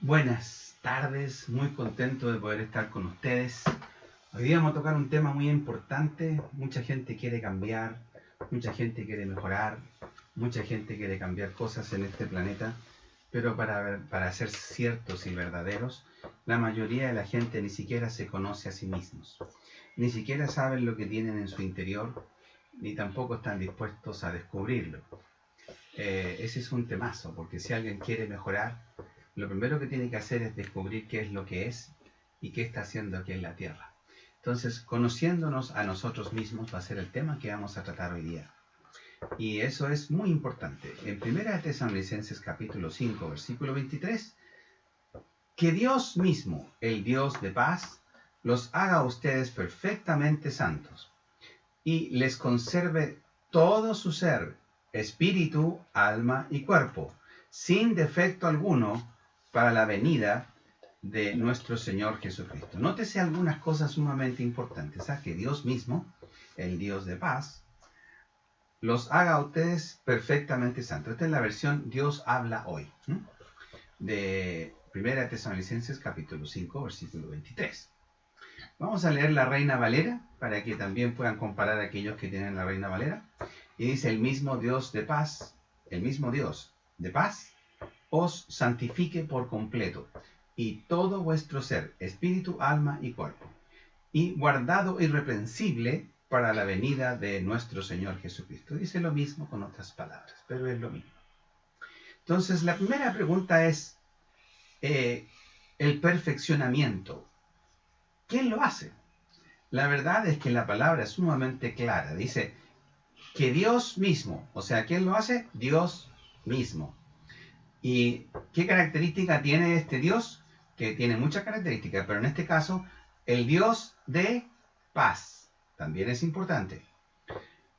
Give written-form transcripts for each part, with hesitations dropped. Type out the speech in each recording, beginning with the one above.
Buenas tardes, muy contento de poder estar con ustedes. Hoy día vamos a tocar un tema muy importante. Mucha gente quiere cambiar, mucha gente quiere mejorar, mucha gente quiere cambiar cosas en este planeta, pero para ser ciertos y verdaderos, la mayoría de la gente ni siquiera se conoce a sí mismos, ni siquiera saben lo que tienen en su interior, ni tampoco están dispuestos a descubrirlo. Ese es un temazo, porque si alguien quiere mejorar, lo primero que tiene que hacer es descubrir qué es lo que es y qué está haciendo aquí en la Tierra. Entonces, conociéndonos a nosotros mismos va a ser el tema que vamos a tratar hoy día. Y eso es muy importante. En 1 Tesalonicenses capítulo 5, versículo 23, que Dios mismo, el Dios de paz, los haga a ustedes perfectamente santos y les conserve todo su ser, espíritu, alma y cuerpo, sin defecto alguno, para la venida de nuestro Señor Jesucristo. Nótese algunas cosas sumamente importantes. Que Dios mismo, el Dios de paz, los haga a ustedes perfectamente santos. Esta es la versión Dios habla hoy, de 1 Tesalonicenses capítulo 5, versículo 23. Vamos a leer la Reina Valera para que también puedan comparar a aquellos que tienen la Reina Valera. Y dice: el mismo Dios de paz, el mismo Dios de paz, os santifique por completo, y todo vuestro ser, espíritu, alma y cuerpo, y guardado irreprensible para la venida de nuestro Señor Jesucristo. Dice lo mismo con otras palabras, pero es lo mismo. Entonces, la primera pregunta es el perfeccionamiento. ¿Quién lo hace? La verdad es que la palabra es sumamente clara. Dice que Dios mismo, o sea, ¿quién lo hace? Dios mismo. ¿Y qué característica tiene este Dios? Que tiene muchas características, pero en este caso, el Dios de paz. También es importante.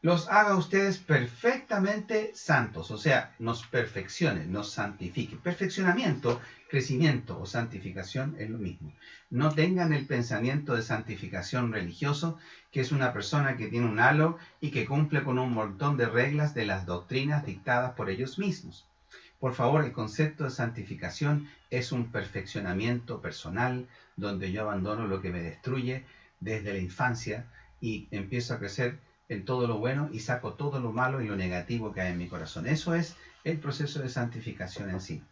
Los haga ustedes perfectamente santos, o sea, nos perfeccione, nos santifique. Perfeccionamiento, crecimiento o santificación es lo mismo. No tengan el pensamiento de santificación religioso, que es una persona que tiene un halo y que cumple con un montón de reglas de las doctrinas dictadas por ellos mismos. Por favor, el concepto de santificación es un perfeccionamiento personal, donde yo abandono lo que me destruye desde la infancia y empiezo a crecer en todo lo bueno y saco todo lo malo y lo negativo que hay en mi corazón. Eso es el proceso de santificación en sí.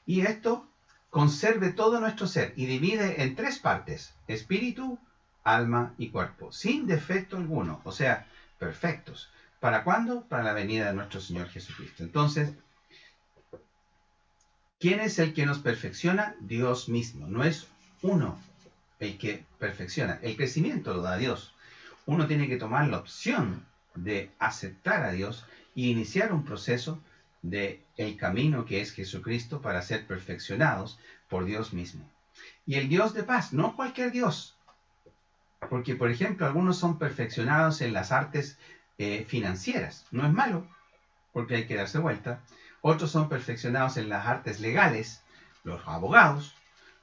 Y esto conserve todo nuestro ser y divide en tres partes: espíritu, alma y cuerpo, sin defecto alguno, o sea, perfectos. ¿Para cuándo? Para la venida de nuestro Señor Jesucristo. Entonces, ¿quién es el que nos perfecciona? Dios mismo. No es uno el que perfecciona. El crecimiento lo da Dios. Uno tiene que tomar la opción de aceptar a Dios y iniciar un proceso de el camino que es Jesucristo para ser perfeccionados por Dios mismo. Y el Dios de paz, no cualquier Dios. Porque, por ejemplo, algunos son perfeccionados en las artes financieras. No es malo, porque hay que darse vuelta. Otros son perfeccionados en las artes legales, los abogados.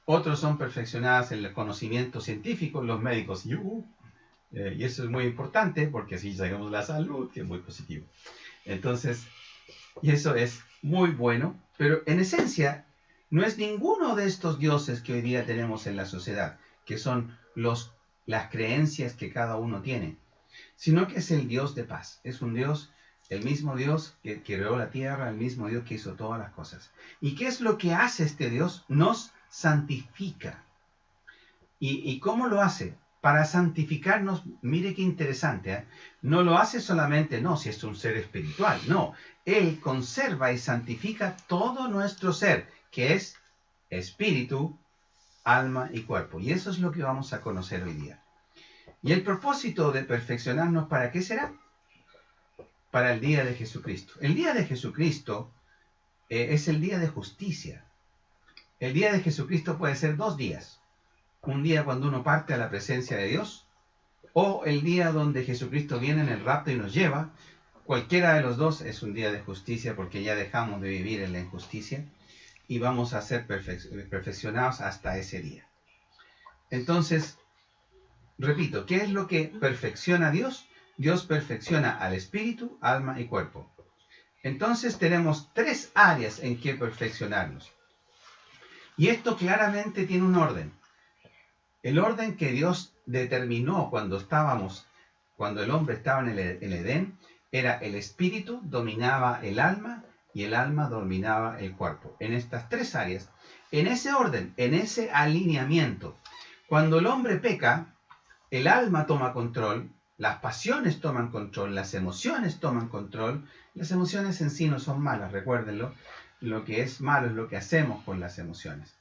Otros son perfeccionados en el conocimiento científico, los médicos. Y eso es muy importante porque así llegamos a la salud, que es muy positivo. Entonces, y eso es muy bueno, pero en esencia no es ninguno de estos dioses que hoy día tenemos en la sociedad, que son las creencias que cada uno tiene, sino que es el Dios de paz. Es un Dios, el mismo Dios que creó la tierra, el mismo Dios que hizo todas las cosas. ¿Y qué es lo que hace este Dios? Nos santifica. ¿Y cómo lo hace? Para santificarnos, mire qué interesante, ¿eh? No lo hace solamente, no, si es un ser espiritual, no. Él conserva y santifica todo nuestro ser, que es espíritu, alma y cuerpo. Y eso es lo que vamos a conocer hoy día. ¿Y el propósito de perfeccionarnos para qué será? Para el día de Jesucristo. El día de Jesucristo es el día de justicia. El día de Jesucristo puede ser 2 días. Un día cuando uno parte a la presencia de Dios, o el día donde Jesucristo viene en el rapto y nos lleva. Cualquiera de los dos es un día de justicia, porque ya dejamos de vivir en la injusticia y vamos a ser perfeccionados hasta ese día. Entonces, repito, ¿qué es lo que perfecciona a Dios? Dios perfecciona al espíritu, alma y cuerpo. Entonces tenemos 3 áreas en que perfeccionarnos. Y esto claramente tiene un orden. El orden que Dios determinó cuando el hombre estaba en el Edén, era el espíritu dominaba el alma y el alma dominaba el cuerpo. En estas tres áreas, en ese orden, en ese alineamiento. Cuando el hombre peca, el alma toma control, las pasiones toman control, las emociones toman control. Las emociones en sí no son malas, recuérdenlo. Lo que es malo es lo que hacemos con las emociones.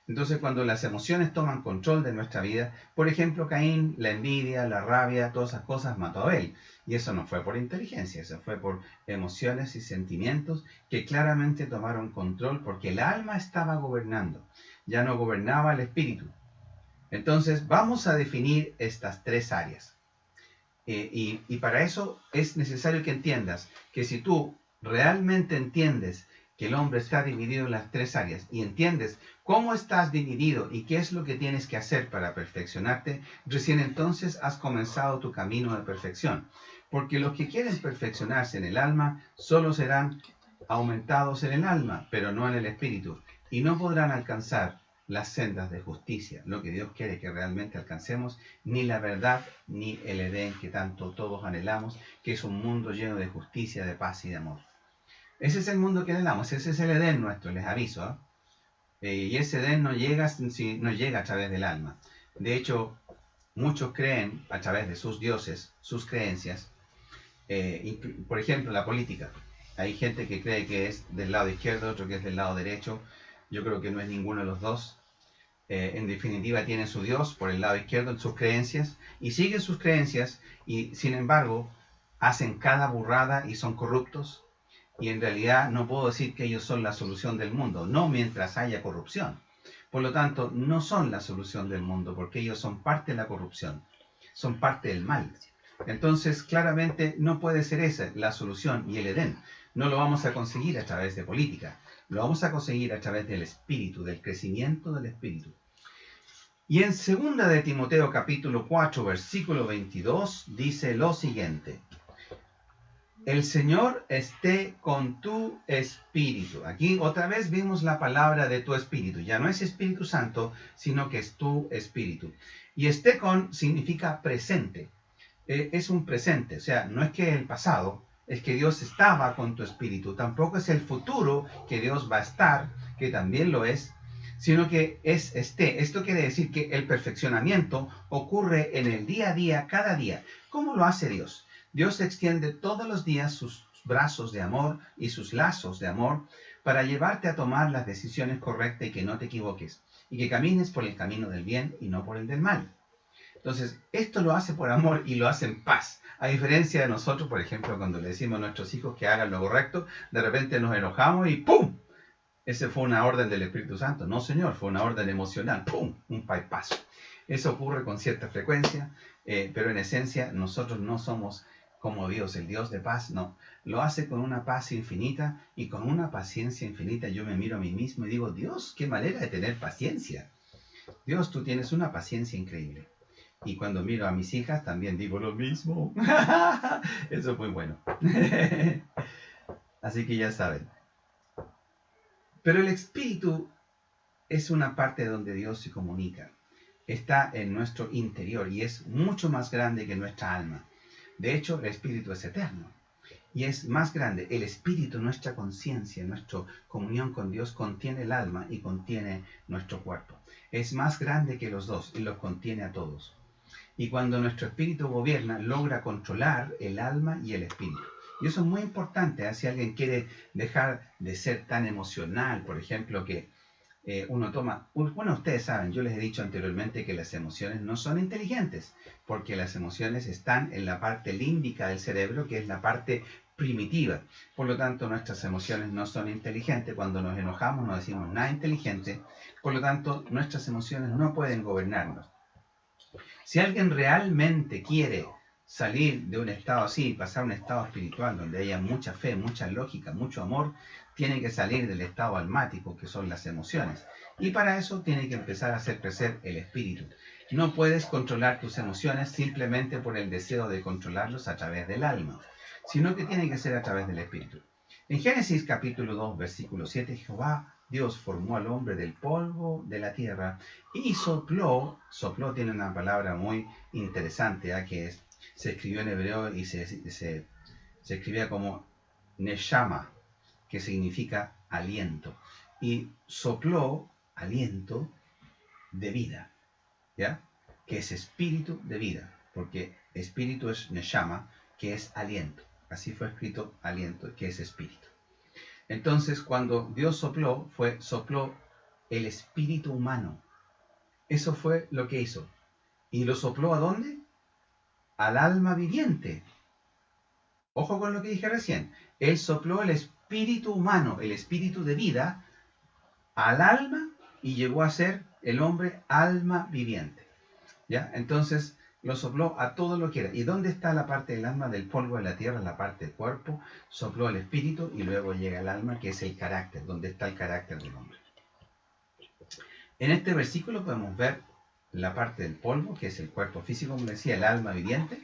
Entonces, cuando las emociones toman control de nuestra vida, por ejemplo, Caín, la envidia, la rabia, todas esas cosas mató a Abel. Y eso no fue por inteligencia, eso fue por emociones y sentimientos que claramente tomaron control porque el alma estaba gobernando, ya no gobernaba el espíritu. Entonces, vamos a definir estas tres áreas. Y para eso es necesario que entiendas que si tú realmente entiendes que el hombre está dividido en las tres áreas y entiendes cómo estás dividido y qué es lo que tienes que hacer para perfeccionarte, recién entonces has comenzado tu camino de perfección. Porque los que quieren perfeccionarse en el alma solo serán aumentados en el alma, pero no en el espíritu, y no podrán alcanzar las sendas de justicia, lo que Dios quiere que realmente alcancemos, ni la verdad, ni el Edén que tanto todos anhelamos, que es un mundo lleno de justicia, de paz y de amor. Ese es el mundo que anhelamos, ese es el Edén nuestro, les aviso. Y ese Edén no llega a través del alma. De hecho, muchos creen a través de sus dioses, sus creencias. Por ejemplo, la política. Hay gente que cree que es del lado izquierdo, otro que es del lado derecho. Yo creo que no es ninguno de los dos. En definitiva, tienen su Dios por el lado izquierdo en sus creencias y siguen sus creencias y, sin embargo, hacen cada burrada y son corruptos. Y en realidad no puedo decir que ellos son la solución del mundo, no mientras haya corrupción. Por lo tanto, no son la solución del mundo porque ellos son parte de la corrupción, son parte del mal. Entonces, claramente no puede ser esa la solución y el Edén. No lo vamos a conseguir a través de política, lo vamos a conseguir a través del espíritu, del crecimiento del espíritu. Y en 2 de Timoteo capítulo 4, versículo 22, dice lo siguiente: el Señor esté con tu espíritu. Aquí otra vez vimos la palabra de tu espíritu. Ya no es Espíritu Santo, sino que es tu espíritu. Y esté con significa presente. Es un presente, o sea, no es que el pasado, es que Dios estaba con tu espíritu. Tampoco es el futuro que Dios va a estar, que también lo es, sino que es esté. Esto quiere decir que el perfeccionamiento ocurre en el día a día, cada día. ¿Cómo lo hace Dios? Dios extiende todos los días sus brazos de amor y sus lazos de amor para llevarte a tomar las decisiones correctas y que no te equivoques, y que camines por el camino del bien y no por el del mal. Entonces, esto lo hace por amor y lo hace en paz. A diferencia de nosotros, por ejemplo, cuando le decimos a nuestros hijos que hagan lo correcto, de repente nos enojamos y ¡pum! Ese fue una orden del Espíritu Santo. No, Señor, fue una orden emocional. ¡Pum! Un bypass. Eso ocurre con cierta frecuencia, pero en esencia nosotros no somos como Dios, el Dios de paz, no. Lo hace con una paz infinita y con una paciencia infinita. Yo me miro a mí mismo y digo, Dios, qué manera de tener paciencia. Dios, tú tienes una paciencia increíble. Y cuando miro a mis hijas también digo lo mismo. Eso es muy bueno. Así que ya saben. Pero el espíritu es una parte donde Dios se comunica. Está en nuestro interior y es mucho más grande que nuestra alma. De hecho, el espíritu es eterno. Y es más grande. El espíritu, nuestra conciencia, nuestra comunión con Dios contiene el alma y contiene nuestro cuerpo. Es más grande que los dos y los contiene a todos. Y cuando nuestro espíritu gobierna, logra controlar el alma y el espíritu. Y eso es muy importante, ¿eh? Si alguien quiere dejar de ser tan emocional, por ejemplo, que uno toma... Bueno, ustedes saben, yo les he dicho anteriormente que las emociones no son inteligentes, porque las emociones están en la parte límbica del cerebro, que es la parte primitiva. Por lo tanto, nuestras emociones no son inteligentes. Cuando nos enojamos no decimos nada inteligente. Por lo tanto, nuestras emociones no pueden gobernarnos. Si alguien realmente quiere salir de un estado así y pasar a un estado espiritual donde haya mucha fe, mucha lógica, mucho amor, tiene que salir del estado almático, que son las emociones. Y para eso tiene que empezar a hacer crecer el espíritu. No puedes controlar tus emociones simplemente por el deseo de controlarlos a través del alma, sino que tiene que ser a través del espíritu. En Génesis capítulo 2, versículo 7, Jehová Dios formó al hombre del polvo de la tierra y sopló tiene una palabra muy interesante, que se escribió en hebreo y se escribía como neshama, que significa aliento. Y sopló aliento de vida, ¿ya? Que es espíritu de vida, porque espíritu es neshama, que es aliento. Así fue escrito aliento, que es espíritu. Entonces, cuando Dios sopló el espíritu humano. Eso fue lo que hizo. ¿Y lo sopló a dónde? Al alma viviente. Ojo con lo que dije recién. Él sopló el espíritu humano, el espíritu de vida, al alma y llegó a ser el hombre alma viviente. ¿Ya? Entonces lo sopló a todo lo que era. ¿Y dónde está la parte del alma? Del polvo de la tierra, la parte del cuerpo. Sopló el espíritu y luego llega el alma, que es el carácter, donde está el carácter del hombre. En este versículo podemos ver la parte del polvo, que es el cuerpo físico, como decía, el alma viviente.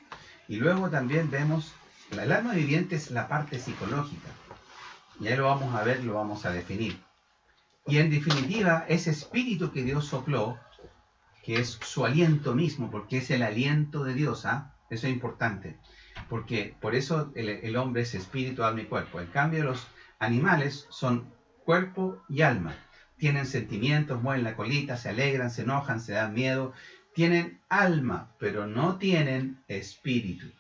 Y luego también vemos, el alma viviente es la parte psicológica. Y ahí lo vamos a ver, lo vamos a definir. Y en definitiva, ese espíritu que Dios sopló, que es su aliento mismo, porque es el aliento de Dios, eso es importante. Porque por eso el hombre es espíritu, alma y cuerpo. En cambio, los animales son cuerpo y alma. Tienen sentimientos, mueven la colita, se alegran, se enojan, se dan miedo. Tienen alma, pero no tienen espíritu.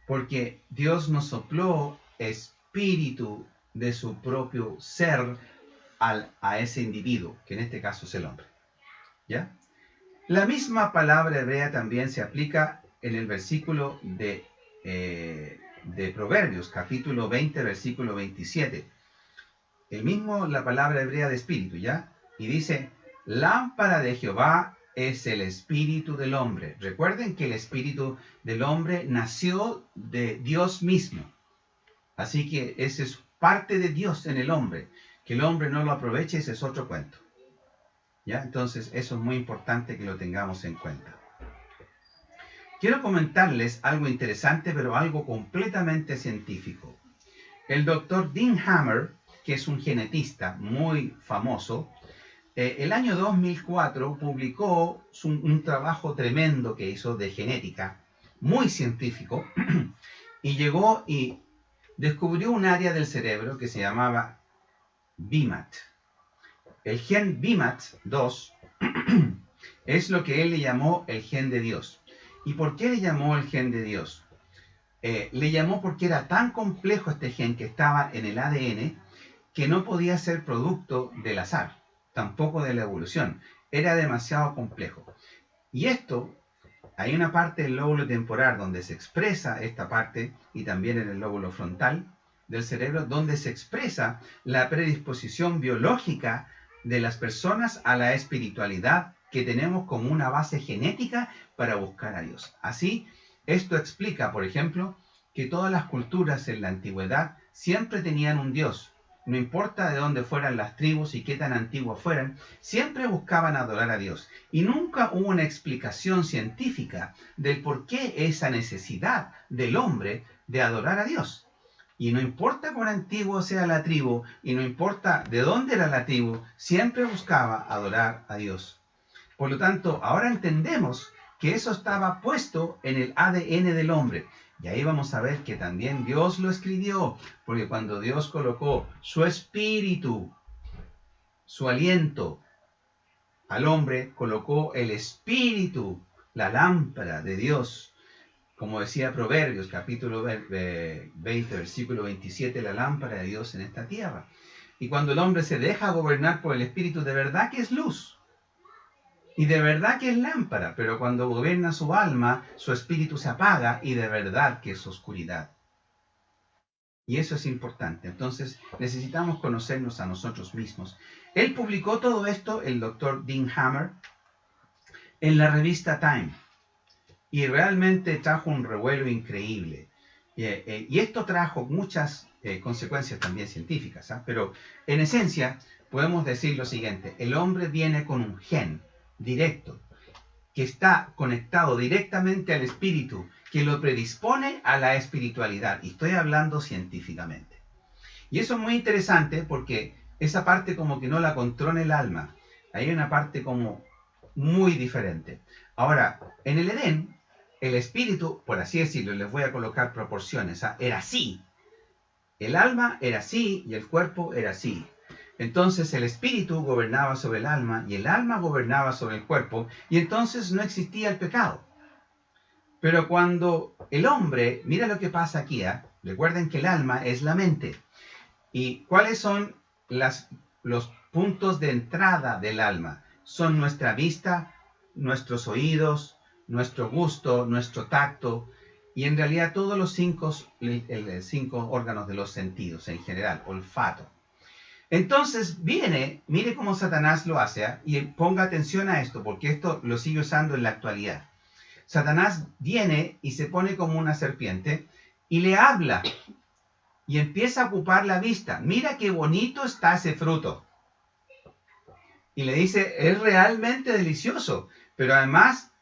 Porque Dios nos sopló espíritu de su propio ser a ese individuo, que en este caso es el hombre. ¿Ya? La misma palabra hebrea también se aplica en el versículo de Proverbios, capítulo 20, versículo 27. La palabra hebrea de espíritu, ¿ya? Y dice, lámpara de Jehová es el espíritu del hombre. Recuerden que el espíritu del hombre nació de Dios mismo. Así que ese es parte de Dios en el hombre. Que el hombre no lo aproveche, ese es otro cuento. ¿Ya? Entonces, eso es muy importante que lo tengamos en cuenta. Quiero comentarles algo interesante, pero algo completamente científico. El doctor Dean Hammer, que es un genetista muy famoso, el año 2004 publicó un trabajo tremendo que hizo de genética, muy científico, y llegó y descubrió un área del cerebro que se llamaba BMAT. El gen BMAT2 es lo que él le llamó el gen de Dios. ¿Y por qué le llamó el gen de Dios? Le llamó porque era tan complejo este gen que estaba en el ADN que no podía ser producto del azar, tampoco de la evolución. Era demasiado complejo. Y esto, hay una parte del lóbulo temporal donde se expresa esta parte, y también en el lóbulo frontal del cerebro, donde se expresa la predisposición biológica de las personas a la espiritualidad que tenemos como una base genética para buscar a Dios. Así, esto explica, por ejemplo, que todas las culturas en la antigüedad siempre tenían un Dios. No importa de dónde fueran las tribus y qué tan antiguas fueran, siempre buscaban adorar a Dios. Y nunca hubo una explicación científica del por qué esa necesidad del hombre de adorar a Dios. Y no importa cuán antiguo sea la tribu, y no importa de dónde era la tribu, siempre buscaba adorar a Dios. Por lo tanto, ahora entendemos que eso estaba puesto en el ADN del hombre. Y ahí vamos a ver que también Dios lo escribió, porque cuando Dios colocó su espíritu, su aliento al hombre, colocó el espíritu, la lámpara de Dios. Como decía Proverbios, capítulo 20, versículo 27, la lámpara de Dios en esta tierra. Y cuando el hombre se deja gobernar por el espíritu, de verdad que es luz. Y de verdad que es lámpara, pero cuando gobierna su alma, su espíritu se apaga y de verdad que es oscuridad. Y eso es importante. Entonces necesitamos conocernos a nosotros mismos. Él publicó todo esto, el doctor Dean Hammer, en la revista Time. Y realmente trajo un revuelo increíble. Y esto trajo muchas consecuencias también científicas. Pero en esencia podemos decir lo siguiente. El hombre viene con un gen directo, que está conectado directamente al espíritu, que lo predispone a la espiritualidad. Y estoy hablando científicamente. Y eso es muy interesante porque esa parte como que no la controla el alma. Hay una parte como muy diferente. Ahora, en el Edén, el espíritu, por así decirlo, les voy a colocar proporciones, era así. El alma era así y el cuerpo era así. Entonces el espíritu gobernaba sobre el alma y el alma gobernaba sobre el cuerpo, y entonces no existía el pecado. Pero cuando el hombre, mira lo que pasa aquí, recuerden que el alma es la mente. ¿Y cuáles son los puntos de entrada del alma? Son nuestra vista, nuestros oídos, nuestro gusto, nuestro tacto, y en realidad todos los cinco órganos de los sentidos en general, olfato. Entonces mire cómo Satanás lo hace, y ponga atención a esto, porque esto lo sigue usando en la actualidad. Satanás viene y se pone como una serpiente y le habla y empieza a ocupar la vista. Mira qué bonito está ese fruto. Y le dice, es realmente delicioso, pero además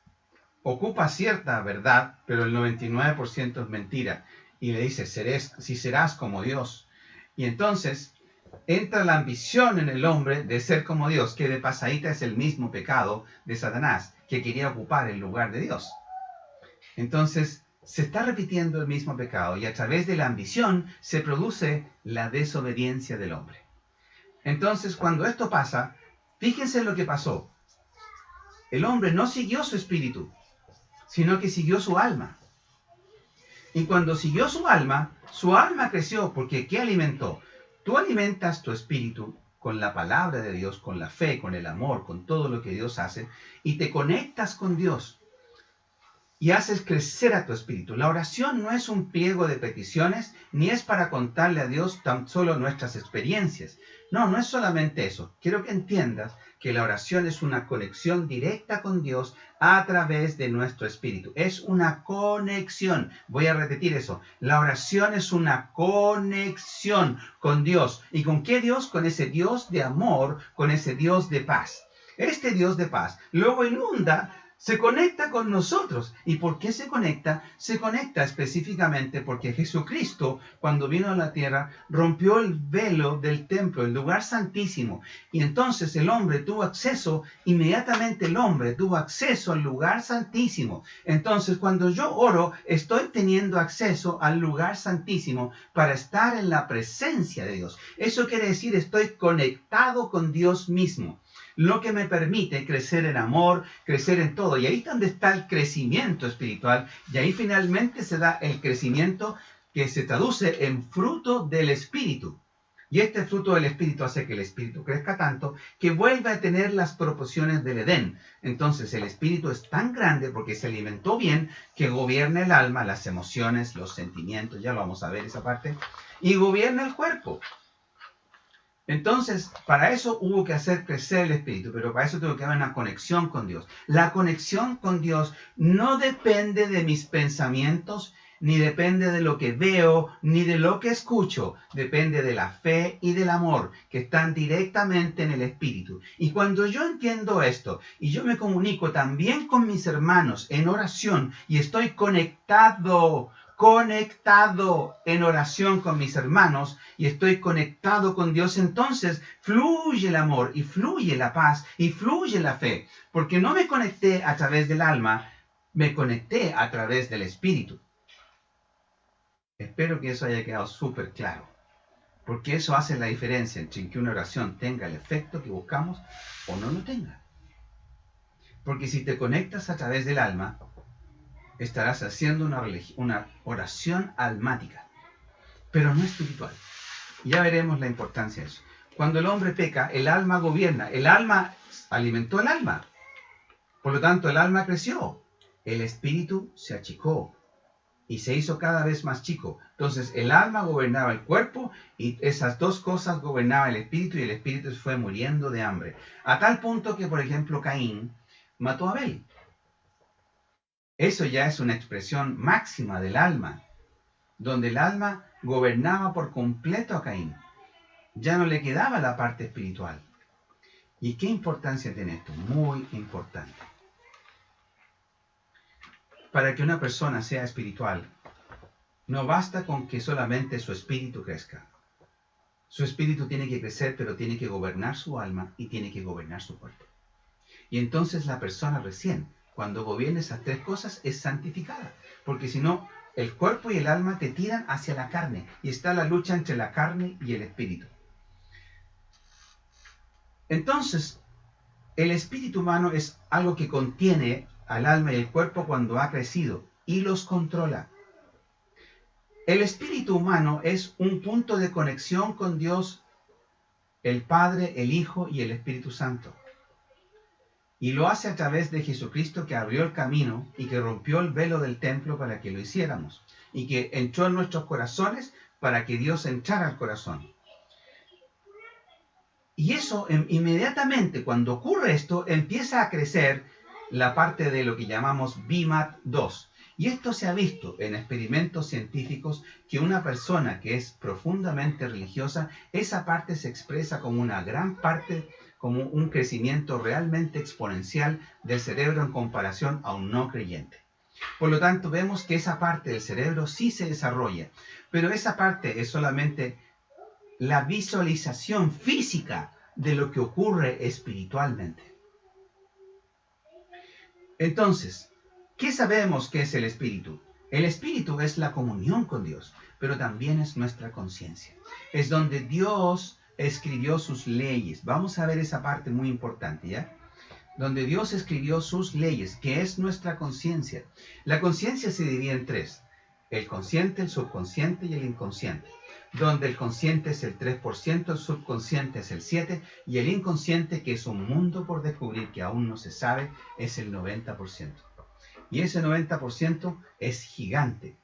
ocupa cierta verdad, pero el 99% es mentira. Y le dice, si serás como Dios. Y entonces entra la ambición en el hombre de ser como Dios, que de pasadita es el mismo pecado de Satanás, que quería ocupar el lugar de Dios. Entonces se está repitiendo el mismo pecado, y a través de la ambición se produce la desobediencia del hombre. Entonces, cuando esto pasa, fíjense lo que pasó. El hombre no siguió su espíritu, sino que siguió su alma. Y cuando siguió su alma creció, porque ¿qué alimentó? Tú alimentas tu espíritu con la palabra de Dios, con la fe, con el amor, con todo lo que Dios hace, y te conectas con Dios y haces crecer a tu espíritu. La oración no es un pliego de peticiones, ni es para contarle a Dios tan solo nuestras experiencias. No, no es solamente eso. Quiero que entiendas que la oración es una conexión directa con Dios a través de nuestro espíritu. Es una conexión. Voy a repetir eso. La oración es una conexión con Dios. ¿Y con qué Dios? Con ese Dios de amor, con ese Dios de paz. Este Dios de paz luego inunda, se conecta con nosotros. ¿Y por qué se conecta? Se conecta específicamente porque Jesucristo, cuando vino a la tierra, rompió el velo del templo, el lugar santísimo. Y entonces el hombre tuvo acceso, inmediatamente el hombre tuvo acceso al lugar santísimo. Entonces, cuando yo oro, estoy teniendo acceso al lugar santísimo para estar en la presencia de Dios. Eso quiere decir, estoy conectado con Dios mismo, lo que me permite crecer en amor, crecer en todo. Y ahí es donde está el crecimiento espiritual, y ahí finalmente se da el crecimiento que se traduce en fruto del Espíritu. Y este fruto del Espíritu hace que el Espíritu crezca tanto que vuelve a tener las proporciones del Edén. Entonces el Espíritu es tan grande porque se alimentó bien que gobierna el alma, las emociones, los sentimientos, ya lo vamos a ver esa parte, y gobierna el cuerpo. Entonces, para eso hubo que hacer crecer el espíritu, pero para eso tuvo que haber una conexión con Dios. La conexión con Dios no depende de mis pensamientos, ni depende de lo que veo, ni de lo que escucho. Depende de la fe y del amor, que están directamente en el espíritu. Y cuando yo entiendo esto, y yo me comunico también con mis hermanos en oración, y estoy conectado en oración con mis hermanos, y estoy conectado con Dios, entonces fluye el amor, y fluye la paz, y fluye la fe, porque no me conecté a través del alma, me conecté a través del espíritu. Espero que eso haya quedado súper claro, porque eso hace la diferencia entre que una oración tenga el efecto que buscamos o no lo tenga. Porque si te conectas a través del alma, estarás haciendo una oración almática, pero no espiritual. Ya veremos la importancia de eso. Cuando el hombre peca, el alma gobierna. El alma alimentó el alma. Por lo tanto, el alma creció. El espíritu se achicó y se hizo cada vez más chico. Entonces, el alma gobernaba el cuerpo, y esas dos cosas gobernaban el espíritu, y el espíritu se fue muriendo de hambre. A tal punto que, por ejemplo, Caín mató a Abel. Eso ya es una expresión máxima del alma, donde el alma gobernaba por completo a Caín. Ya no le quedaba la parte espiritual. ¿Y qué importancia tiene esto? Muy importante. Para que una persona sea espiritual, no basta con que solamente su espíritu crezca. Su espíritu tiene que crecer, pero tiene que gobernar su alma y tiene que gobernar su cuerpo. Y entonces la persona recién, cuando gobierna esas tres cosas, es santificada. Porque si no, el cuerpo y el alma te tiran hacia la carne. Y está la lucha entre la carne y el espíritu. Entonces, el espíritu humano es algo que contiene al alma y el cuerpo cuando ha crecido y los controla. El espíritu humano es un punto de conexión con Dios, el Padre, el Hijo y el Espíritu Santo. Y lo hace a través de Jesucristo, que abrió el camino y que rompió el velo del templo para que lo hiciéramos. Y que entró en nuestros corazones para que Dios entrara al corazón. Y eso, inmediatamente, cuando ocurre esto, empieza a crecer la parte de lo que llamamos BIMAT 2. Y esto se ha visto en experimentos científicos que una persona que es profundamente religiosa, esa parte se expresa como una gran parte, como un crecimiento realmente exponencial del cerebro en comparación a un no creyente. Por lo tanto, vemos que esa parte del cerebro sí se desarrolla, pero esa parte es solamente la visualización física de lo que ocurre espiritualmente. Entonces, ¿qué sabemos que es el espíritu? El espíritu es la comunión con Dios, pero también es nuestra conciencia. Es donde Dios escribió sus leyes. Vamos a ver esa parte muy importante, ¿ya? Donde Dios escribió sus leyes, que es nuestra conciencia. La conciencia se divide en tres: el consciente, el subconsciente y el inconsciente. Donde el consciente es el 3%, el subconsciente es el 7%, y el inconsciente, que es un mundo por descubrir que aún no se sabe, es el 90%. Y ese 90% es gigante.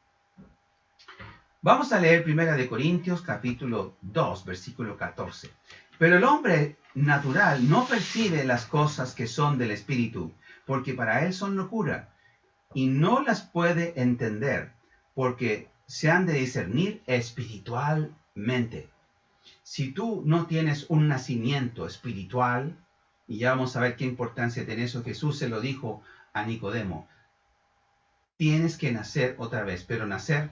Vamos a leer 1 Corintios capítulo 2, versículo 14. Pero el hombre natural no percibe las cosas que son del Espíritu, porque para él son locura, y no las puede entender, porque se han de discernir espiritualmente. Si tú no tienes un nacimiento espiritual, y ya vamos a ver qué importancia tiene eso, Jesús se lo dijo a Nicodemo, tienes que nacer otra vez. Pero nacer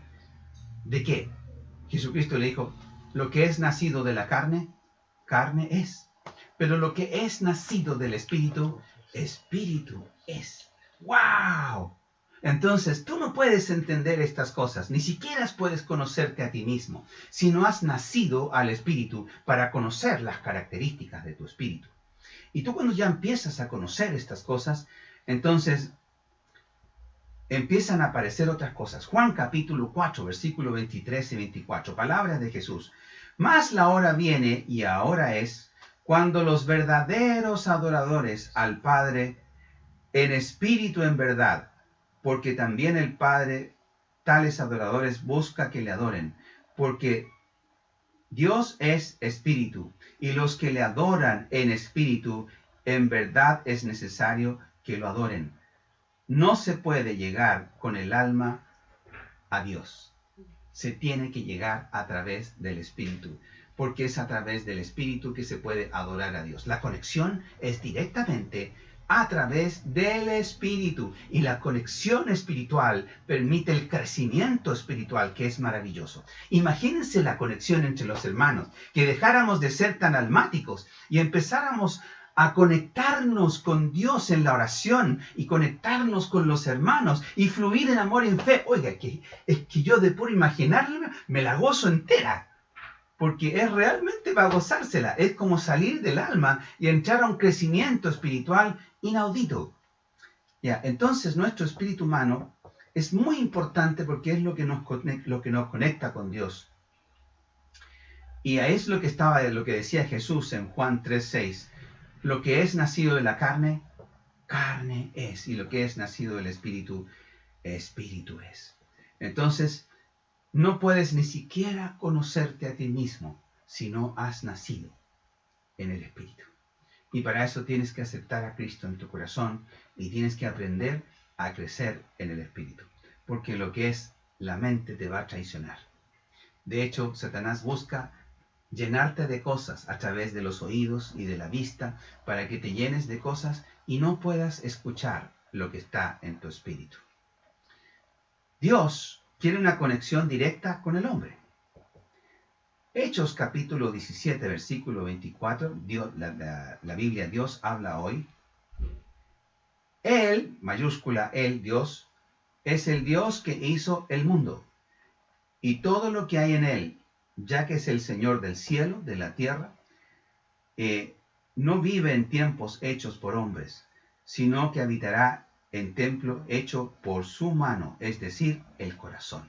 ¿de qué? Jesucristo le dijo, lo que es nacido de la carne, carne es. Pero lo que es nacido del Espíritu, Espíritu es. ¡Wow! Entonces, tú no puedes entender estas cosas, ni siquiera puedes conocerte a ti mismo, si no has nacido al Espíritu para conocer las características de tu Espíritu. Y tú cuando ya empiezas a conocer estas cosas, entonces empiezan a aparecer otras cosas. Juan capítulo 4, versículo 23 y 24, palabras de Jesús. Mas la hora viene, y ahora es, cuando los verdaderos adoradores al Padre, en espíritu en verdad, porque también el Padre tales adoradores busca que le adoren, porque Dios es espíritu, y los que le adoran en espíritu, en verdad es necesario que lo adoren. No se puede llegar con el alma a Dios. Se tiene que llegar a través del Espíritu, porque es a través del Espíritu que se puede adorar a Dios. La conexión es directamente a través del Espíritu, y la conexión espiritual permite el crecimiento espiritual, que es maravilloso. Imagínense la conexión entre los hermanos, que dejáramos de ser tan almáticos y empezáramos a conectarnos con Dios en la oración y conectarnos con los hermanos y fluir en amor y en fe. Oiga, es que yo de puro imaginarme me la gozo entera, porque es realmente para gozársela. Es como salir del alma y entrar a un crecimiento espiritual inaudito. Ya, entonces nuestro espíritu humano es muy importante porque es lo que nos conecta con Dios. Y es lo que decía Jesús en Juan 3:6. Lo que es nacido de la carne, carne es. Y lo que es nacido del Espíritu, Espíritu es. Entonces, no puedes ni siquiera conocerte a ti mismo si no has nacido en el Espíritu. Y para eso tienes que aceptar a Cristo en tu corazón y tienes que aprender a crecer en el Espíritu. Porque lo que es la mente te va a traicionar. De hecho, Satanás busca llenarte de cosas a través de los oídos y de la vista, para que te llenes de cosas y no puedas escuchar lo que está en tu espíritu. Dios quiere una conexión directa con el hombre. Hechos capítulo 17, versículo 24, la Biblia, Dios habla hoy. Él, mayúscula, Él, Dios, es el Dios que hizo el mundo y todo lo que hay en él, ya que es el Señor del cielo, de la tierra. No vive en tiempos hechos por hombres, sino que habitará en templo hecho por su mano, es decir, el corazón.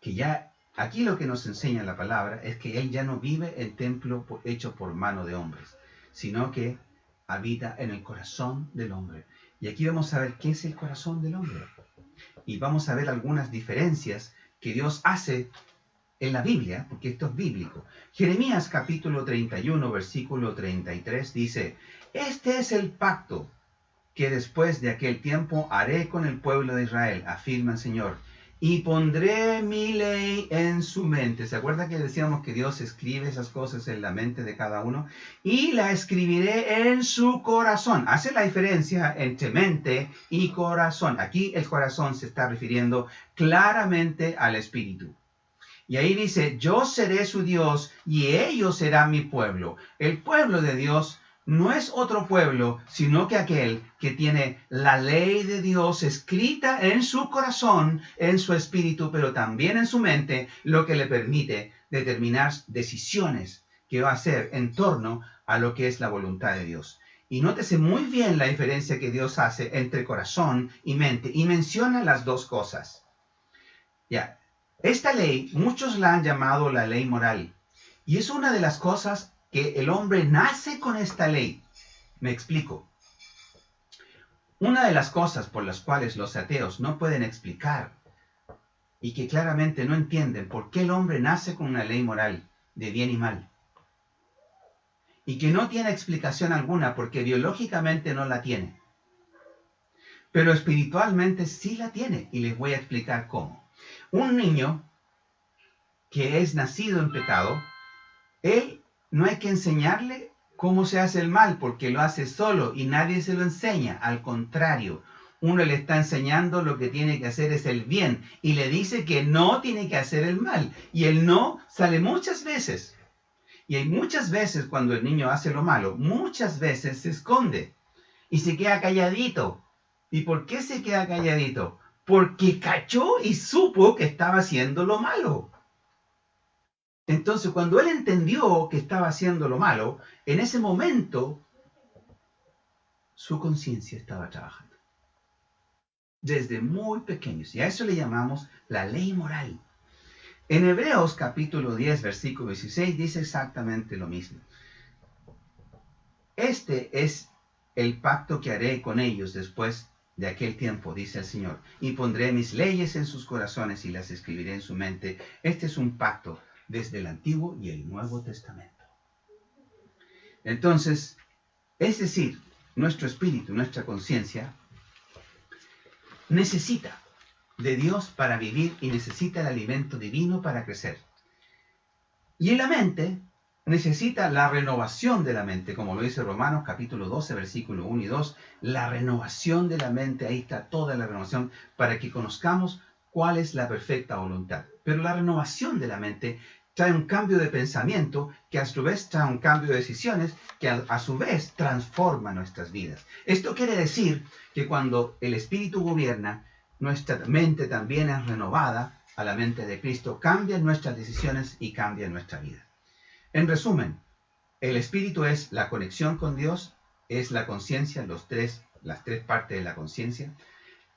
Que ya aquí lo que nos enseña la palabra es que Él ya no vive en templo hecho por mano de hombres, sino que habita en el corazón del hombre. Y aquí vamos a ver qué es el corazón del hombre. Y vamos a ver algunas diferencias que Dios hace en la Biblia, porque esto es bíblico. Jeremías capítulo 31, versículo 33 dice: este es el pacto que después de aquel tiempo haré con el pueblo de Israel, afirma el Señor, y pondré mi ley en su mente. ¿Se acuerda que decíamos que Dios escribe esas cosas en la mente de cada uno? Y la escribiré en su corazón. Hace la diferencia entre mente y corazón. Aquí el corazón se está refiriendo claramente al espíritu. Y ahí dice: yo seré su Dios y ellos serán mi pueblo. El pueblo de Dios no es otro pueblo, sino que aquel que tiene la ley de Dios escrita en su corazón, en su espíritu, pero también en su mente, lo que le permite determinar decisiones que va a hacer en torno a lo que es la voluntad de Dios. Y nótese muy bien la diferencia que Dios hace entre corazón y mente, y menciona las dos cosas. Ya. Esta ley, muchos la han llamado la ley moral, y es una de las cosas que el hombre nace con esta ley. Me explico. Una de las cosas por las cuales los ateos no pueden explicar y que claramente no entienden por qué el hombre nace con una ley moral de bien y mal, y que no tiene explicación alguna porque biológicamente no la tiene, pero espiritualmente sí la tiene, y les voy a explicar cómo. Un niño que es nacido en pecado, él no hay que enseñarle cómo se hace el mal, porque lo hace solo y nadie se lo enseña. Al contrario, uno le está enseñando lo que tiene que hacer es el bien y le dice que no tiene que hacer el mal. Y el no sale muchas veces. Y hay muchas veces cuando el niño hace lo malo, muchas veces se esconde y se queda calladito. ¿Y por qué se queda calladito? Porque cachó y supo que estaba haciendo lo malo. Entonces, cuando él entendió que estaba haciendo lo malo, en ese momento su conciencia estaba trabajando. Desde muy pequeños. Y a eso le llamamos la ley moral. En Hebreos capítulo 10, versículo 16, dice exactamente lo mismo. Este es el pacto que haré con ellos después de aquel tiempo, dice el Señor. Y pondré mis leyes en sus corazones y las escribiré en su mente. Este es un pacto desde el Antiguo y el Nuevo Testamento. Entonces, es decir, nuestro espíritu, nuestra conciencia, necesita de Dios para vivir y necesita el alimento divino para crecer. Y en la mente necesita la renovación de la mente, como lo dice Romanos capítulo 12, versículo 1 y 2, la renovación de la mente, ahí está toda la renovación, para que conozcamos cuál es la perfecta voluntad. Pero la renovación de la mente trae un cambio de pensamiento, que a su vez trae un cambio de decisiones, que a su vez transforma nuestras vidas. Esto quiere decir que cuando el Espíritu gobierna, nuestra mente también es renovada a la mente de Cristo, cambian nuestras decisiones y cambia nuestra vida. En resumen, el Espíritu es la conexión con Dios, es la conciencia, las tres partes de la conciencia.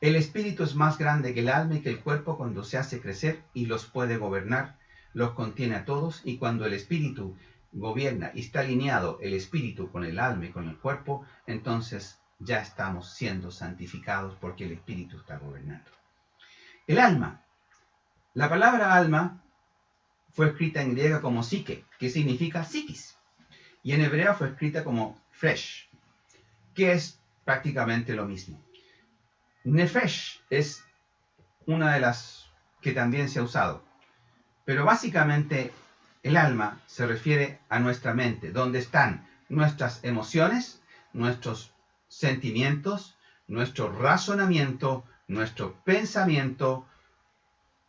El Espíritu es más grande que el alma y que el cuerpo cuando se hace crecer y los puede gobernar, los contiene a todos, y cuando el Espíritu gobierna y está alineado el Espíritu con el alma y con el cuerpo, entonces ya estamos siendo santificados porque el Espíritu está gobernando. El alma. La palabra alma fue escrita en griega como psique, que significa psiquis, y en hebreo fue escrita como fresh, que es prácticamente lo mismo. Nefesh es una de las que también se ha usado, pero básicamente el alma se refiere a nuestra mente, donde están nuestras emociones, nuestros sentimientos, nuestro razonamiento, nuestro pensamiento,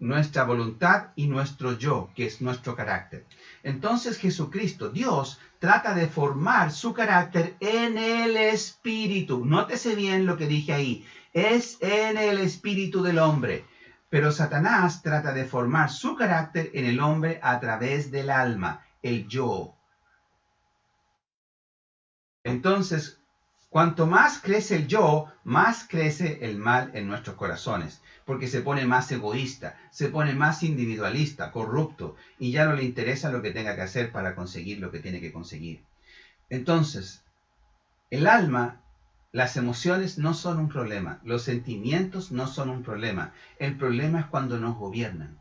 nuestra voluntad y nuestro yo, que es nuestro carácter. Entonces Jesucristo, Dios, trata de formar su carácter en el espíritu. Nótese bien lo que dije ahí. Es en el espíritu del hombre. Pero Satanás trata de formar su carácter en el hombre a través del alma, el yo. Entonces, cuanto más crece el yo, más crece el mal en nuestros corazones, porque se pone más egoísta, se pone más individualista, corrupto, y ya no le interesa lo que tenga que hacer para conseguir lo que tiene que conseguir. Entonces, el alma, las emociones no son un problema, los sentimientos no son un problema. El problema es cuando nos gobiernan.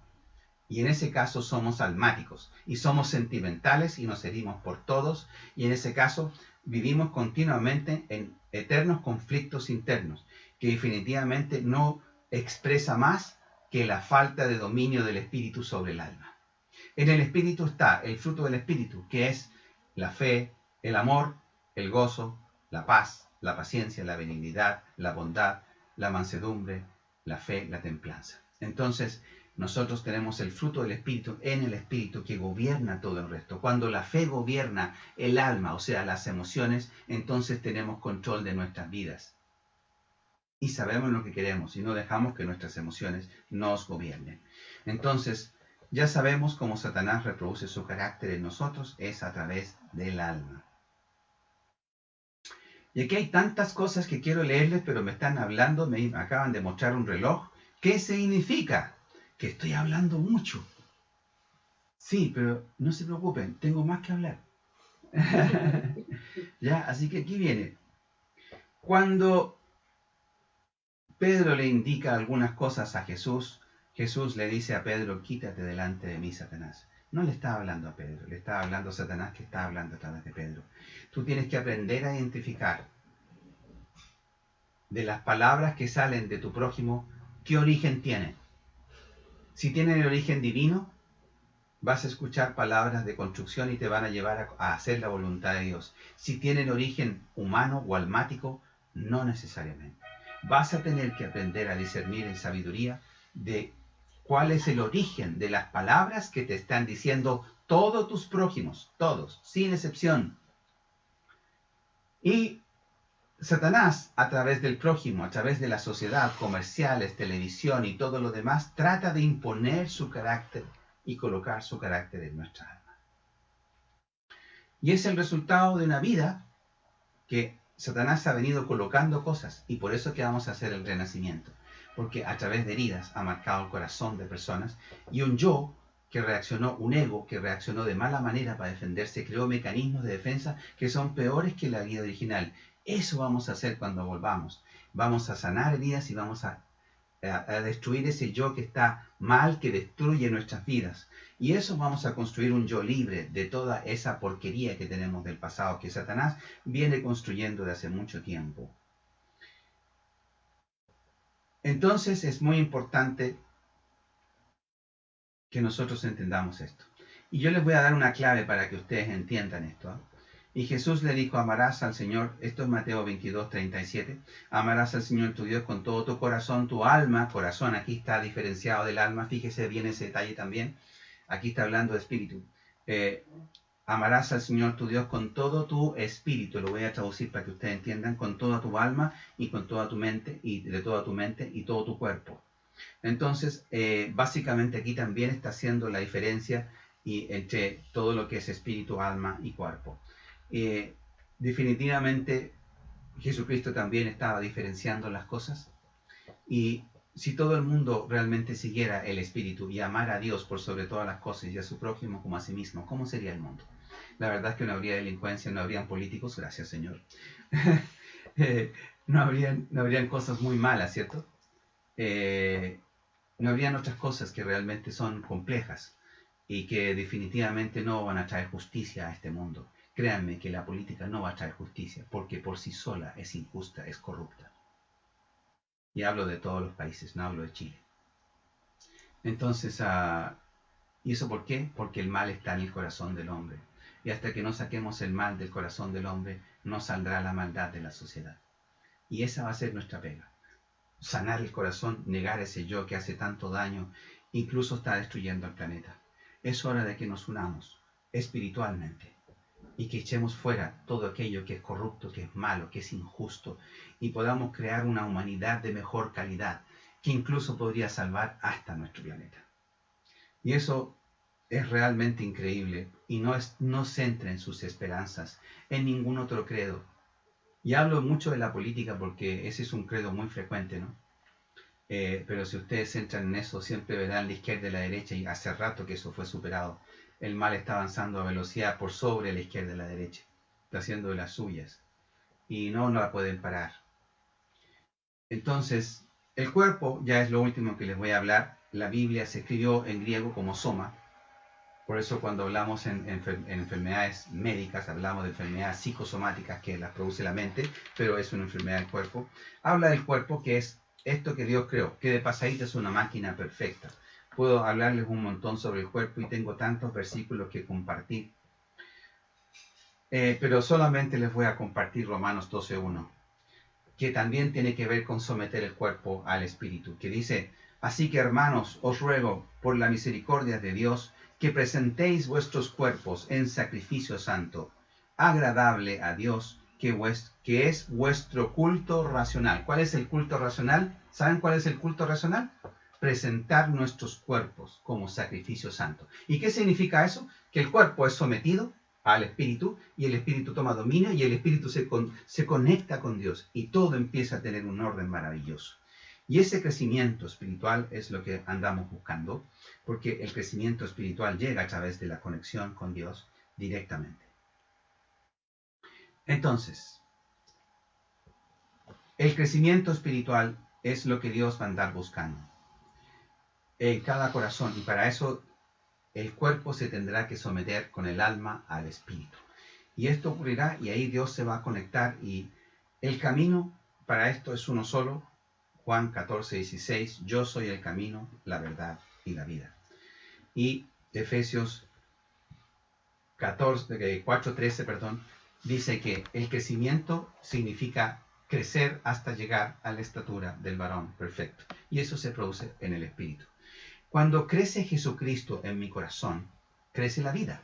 Y en ese caso somos almáticos y somos sentimentales y nos herimos por todos. Y en ese caso vivimos continuamente en eternos conflictos internos que definitivamente no expresa más que la falta de dominio del espíritu sobre el alma. En el espíritu está el fruto del espíritu, que es la fe, el amor, el gozo, la paz, la paciencia, la benignidad, la bondad, la mansedumbre, la fe, la templanza. Entonces, nosotros tenemos el fruto del Espíritu en el Espíritu que gobierna todo el resto. Cuando la fe gobierna el alma, o sea, las emociones, entonces tenemos control de nuestras vidas. Y sabemos lo que queremos y no dejamos que nuestras emociones nos gobiernen. Entonces, ya sabemos cómo Satanás reproduce su carácter en nosotros, es a través del alma. Y aquí hay tantas cosas que quiero leerles, pero me están hablando, me acaban de mostrar un reloj. ¿Qué significa? Que estoy hablando mucho. Sí, pero no se preocupen, tengo más que hablar. Ya, así que aquí viene. Cuando Pedro le indica algunas cosas a Jesús, Jesús le dice a Pedro, quítate delante de mí, Satanás. No le estaba hablando a Pedro, le estaba hablando a Satanás que está hablando a través de Pedro. Tú tienes que aprender a identificar de las palabras que salen de tu prójimo, qué origen tienen. Si tienen el origen divino, vas a escuchar palabras de construcción y te van a llevar a hacer la voluntad de Dios. Si tienen origen humano o almático, no necesariamente. Vas a tener que aprender a discernir en sabiduría de cuál es el origen de las palabras que te están diciendo todos tus prójimos, todos, sin excepción. Y Satanás, a través del prójimo, a través de la sociedad, comerciales, televisión y todo lo demás, trata de imponer su carácter y colocar su carácter en nuestra alma. Y es el resultado de una vida que Satanás ha venido colocando cosas, y por eso que vamos a hacer el renacimiento, porque a través de heridas ha marcado el corazón de personas, y un yo que reaccionó, un ego que reaccionó de mala manera para defenderse, creó mecanismos de defensa que son peores que la vida original. Eso vamos a hacer cuando volvamos. Vamos a sanar heridas y vamos a destruir ese yo que está mal, que destruye nuestras vidas. Y eso vamos a construir un yo libre de toda esa porquería que tenemos del pasado, que Satanás viene construyendo de hace mucho tiempo. Entonces es muy importante que nosotros entendamos esto. Y yo les voy a dar una clave para que ustedes entiendan esto, ¿eh? Y Jesús le dijo, amarás al Señor, esto es Mateo 22, 37, amarás al Señor tu Dios con todo tu corazón, tu alma, corazón, aquí está diferenciado del alma, fíjese bien ese detalle también, aquí está hablando de espíritu. Amarás al Señor tu Dios con todo tu espíritu, lo voy a traducir para que ustedes entiendan, con toda tu alma y con toda tu mente, y de toda tu mente y todo tu cuerpo. Entonces, básicamente aquí también está haciendo la diferencia entre todo lo que es espíritu, alma y cuerpo. Definitivamente Jesucristo también estaba diferenciando las cosas, y si todo el mundo realmente siguiera el espíritu y amara a Dios por sobre todas las cosas y a su prójimo como a sí mismo, ¿cómo sería el mundo? La verdad es que no habría delincuencia, no habrían políticos, gracias Señor. No habrían cosas muy malas, ¿cierto? No habrían otras cosas que realmente son complejas y que definitivamente no van a traer justicia a este mundo. Créanme que la política no va a traer justicia, porque por sí sola es injusta, es corrupta. Y hablo de todos los países, no hablo de Chile. Entonces, ¿y eso por qué? Porque el mal está en el corazón del hombre. Y hasta que no saquemos el mal del corazón del hombre, no saldrá la maldad de la sociedad. Y esa va a ser nuestra pega. Sanar el corazón, negar ese yo que hace tanto daño incluso está destruyendo el planeta. Es hora de que nos unamos espiritualmente y que echemos fuera todo aquello que es corrupto, que es malo, que es injusto, y podamos crear una humanidad de mejor calidad, que incluso podría salvar hasta nuestro planeta. Y eso es realmente increíble, y no centren sus esperanzas en ningún otro credo. Y hablo mucho de la política porque ese es un credo muy frecuente, ¿no? Pero si ustedes centran en eso, siempre verán la izquierda y la derecha, y hace rato que eso fue superado. El mal está avanzando a velocidad por sobre la izquierda y la derecha, está haciendo de las suyas, y no la pueden parar. Entonces, el cuerpo ya es lo último que les voy a hablar. La Biblia se escribió en griego como soma, por eso cuando hablamos en enfermedades médicas, hablamos de enfermedades psicosomáticas que las produce la mente, pero es una enfermedad del cuerpo. Habla del cuerpo, que es esto que Dios creó, que de pasadita es una máquina perfecta. Puedo hablarles un montón sobre el cuerpo y tengo tantos versículos que compartir. Pero solamente les voy a compartir Romanos 12:1, que también tiene que ver con someter el cuerpo al espíritu, que dice: así que, hermanos, os ruego por la misericordia de Dios que presentéis vuestros cuerpos en sacrificio santo, agradable a Dios, que es vuestro culto racional. ¿Cuál es el culto racional? ¿Saben cuál es el culto racional? Presentar nuestros cuerpos como sacrificio santo. ¿Y qué significa eso? Que el cuerpo es sometido al espíritu, y el espíritu toma dominio, y el espíritu se conecta con Dios, y todo empieza a tener un orden maravilloso. Y ese crecimiento espiritual es lo que andamos buscando, porque el crecimiento espiritual llega a través de la conexión con Dios directamente. Entonces, el crecimiento espiritual es lo que Dios va a andar buscando en cada corazón, y para eso el cuerpo se tendrá que someter con el alma al espíritu. Y esto ocurrirá, y ahí Dios se va a conectar, y el camino para esto es uno solo. Juan 14:16, yo soy el camino, la verdad y la vida. Y Efesios 4:13, dice que el crecimiento significa crecer hasta llegar a la estatura del varón perfecto. Y eso se produce en el espíritu. Cuando crece Jesucristo en mi corazón, crece la vida.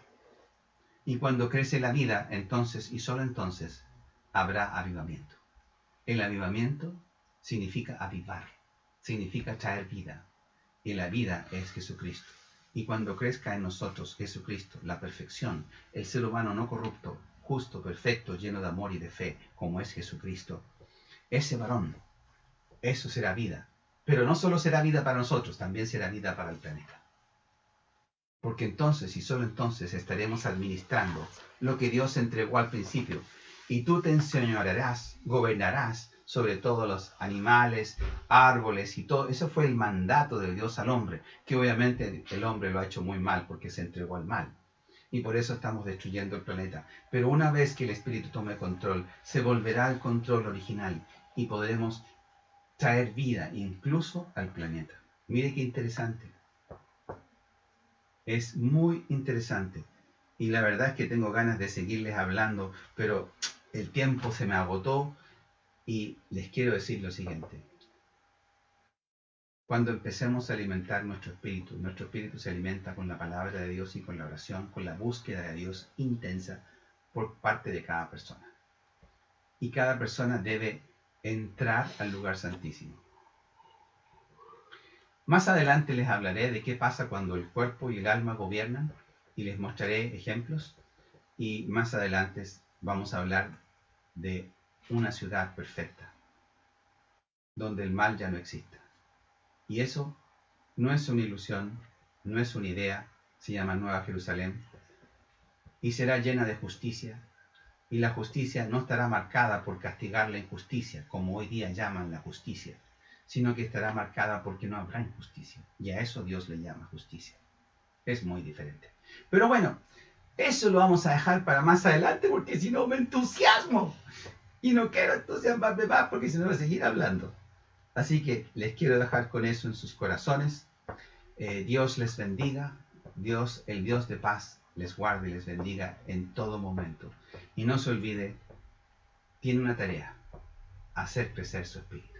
Y cuando crece la vida, entonces y solo entonces habrá avivamiento. El avivamiento significa avivar, significa traer vida. Y la vida es Jesucristo. Y cuando crezca en nosotros Jesucristo, la perfección, el ser humano no corrupto, justo, perfecto, lleno de amor y de fe, como es Jesucristo, ese varón, eso será vida. Pero no solo será vida para nosotros, también será vida para el planeta. Porque entonces y solo entonces estaremos administrando lo que Dios entregó al principio. Y tú te enseñorearás, gobernarás sobre todos los animales, árboles y todo. Eso fue el mandato de Dios al hombre, que obviamente el hombre lo ha hecho muy mal porque se entregó al mal. Y por eso estamos destruyendo el planeta. Pero una vez que el espíritu tome control, se volverá al control original y podremos traer vida incluso al planeta. Mire qué interesante. Es muy interesante. Y la verdad es que tengo ganas de seguirles hablando, pero el tiempo se me agotó, y les quiero decir lo siguiente. Cuando empecemos a alimentar nuestro espíritu se alimenta con la palabra de Dios y con la oración, con la búsqueda de Dios intensa por parte de cada persona. Y cada persona debe entrar al lugar santísimo. Más adelante les hablaré de qué pasa cuando el cuerpo y el alma gobiernan, y les mostraré ejemplos. Y más adelante vamos a hablar de una ciudad perfecta, donde el mal ya no exista. Y eso no es una ilusión, no es una idea, se llama Nueva Jerusalén, y será llena de justicia, y la justicia no estará marcada por castigar la injusticia, como hoy día llaman la justicia, sino que estará marcada porque no habrá injusticia, y a eso Dios le llama justicia. Es muy diferente. Pero bueno, eso lo vamos a dejar para más adelante, porque si no me entusiasmo, y no quiero entusiasmarme más, porque si no voy a seguir hablando. Así que les quiero dejar con eso en sus corazones. Dios les bendiga. Dios, el Dios de paz, les guarde y les bendiga en todo momento. Y no se olvide, tiene una tarea: hacer crecer su espíritu.